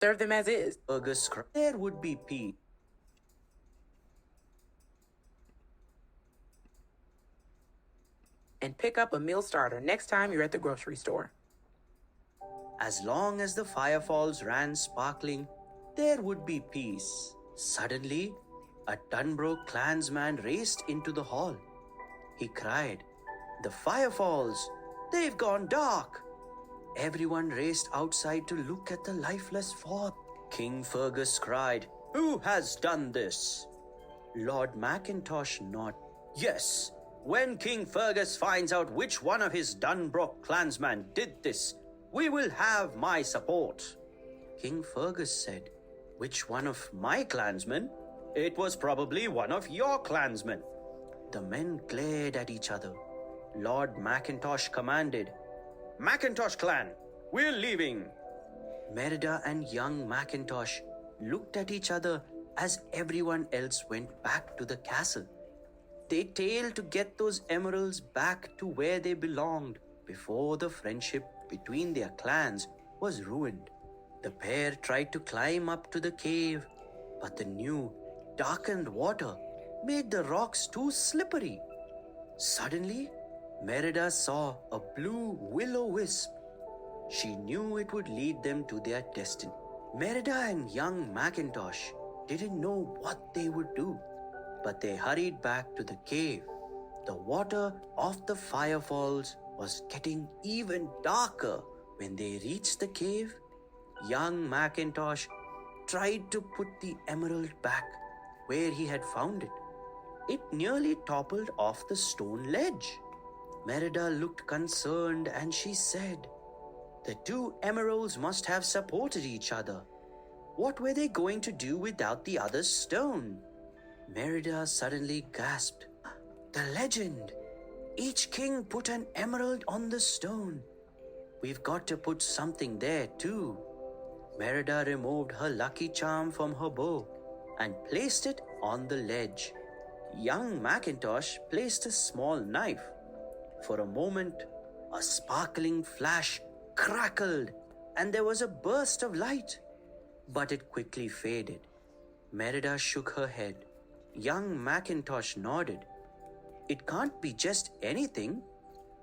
Serve them as is. Fergus cried, there would be peace. And pick up a meal starter next time you're at the grocery store. As long as the firefalls ran sparkling, there would be peace. Suddenly, a Dunbrook clansman raced into the hall. He cried, "The firefalls! They've gone dark!" Everyone raced outside to look at the lifeless fall. King Fergus cried, "Who has done this?" Lord Mackintosh nodded. "Yes, when King Fergus finds out which one of his Dunbrook clansmen did this, we will have my support." King Fergus said, "Which one of my clansmen? It was probably one of your clansmen." The men glared at each other. Lord Mackintosh commanded, "Mackintosh clan, we're leaving." Merida and young Mackintosh looked at each other as everyone else went back to the castle. They tailed to get those emeralds back to where they belonged before the friendship between their clans was ruined. The pair tried to climb up to the cave, but the new, darkened water made the rocks too slippery. Suddenly, Merida saw a blue will-o'-wisp. She knew it would lead them to their destiny. Merida and young Mackintosh didn't know what they would do, but they hurried back to the cave. The water of the firefalls was getting even darker. When they reached the cave, young Mackintosh tried to put the emerald back where he had found it. It nearly toppled off the stone ledge. Merida looked concerned and she said, "The two emeralds must have supported each other. What were they going to do without the other stone?" Merida suddenly gasped, "The legend! Each king put an emerald on the stone. We've got to put something there too." Merida removed her lucky charm from her bow and placed it on the ledge. Young Mackintosh placed a small knife. For a moment, a sparkling flash crackled and there was a burst of light, but it quickly faded. Merida shook her head. Young Mackintosh nodded. "It can't be just anything.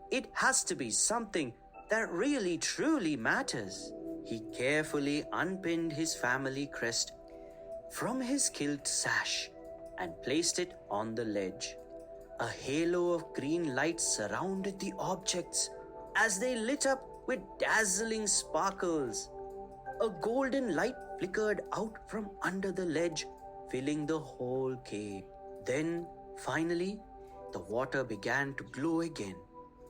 It has to be something that really truly matters." He carefully unpinned his family crest from his kilt sash and placed it on the ledge. A halo of green light surrounded the objects as they lit up with dazzling sparkles. A golden light flickered out from under the ledge, filling the whole cave. Then, finally, the water began to glow again.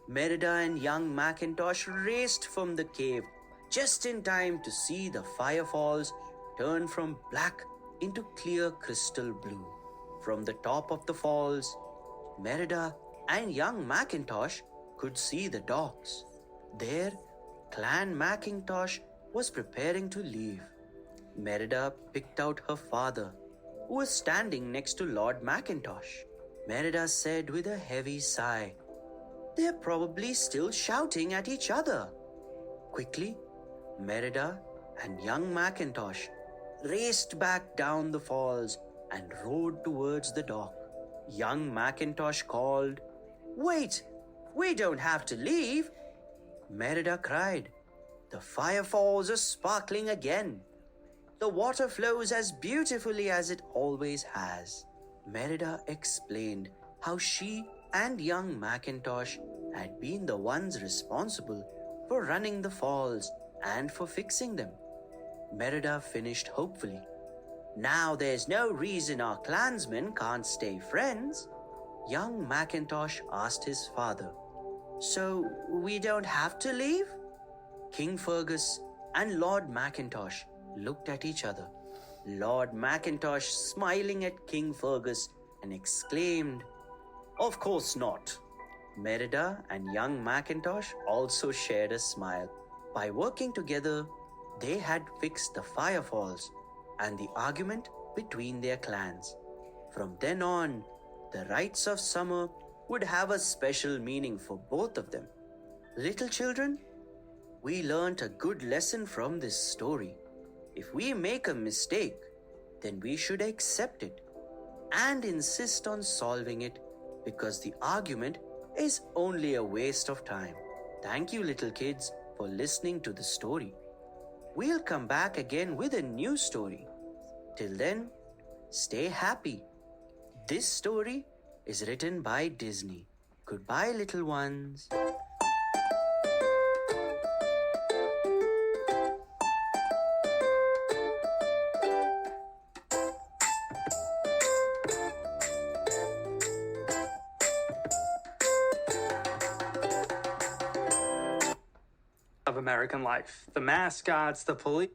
Merida and young Mackintosh raced from the cave just in time to see the firefalls turn from black into clear crystal blue. From the top of the falls, Merida and young Mackintosh could see the docks. There, Clan Mackintosh was preparing to leave. Merida picked out her father, who was standing next to Lord Mackintosh. Merida said with a heavy sigh, "They're probably still shouting at each other." Quickly, Merida and young Mackintosh raced back down the falls and rowed towards the dock. Young Mackintosh called, "Wait, we don't have to leave." Merida cried, "The firefalls are sparkling again. The water flows as beautifully as it always has." Merida explained how she and young Mackintosh had been the ones responsible for running the falls and for fixing them. Merida finished hopefully, "Now there's no reason our clansmen can't stay friends." Young Mackintosh asked his father, "So we don't have to leave?" King Fergus and Lord Mackintosh looked at each other. Lord Mackintosh smiling at King Fergus and exclaimed, "Of course not." Merida and young Mackintosh also shared a smile. By working together, they had fixed the firefalls and the argument between their clans. From then on, the rites of summer would have a special meaning for both of them. Little children, we learnt a good lesson from this story. If we make a mistake, then we should accept it and insist on solving it because the argument is only a waste of time. Thank you, little kids, for listening to the story. We'll come back again with a new story. Till then, stay happy. This story is written by Disney. Goodbye, little ones. Of American life. The mascots, the police.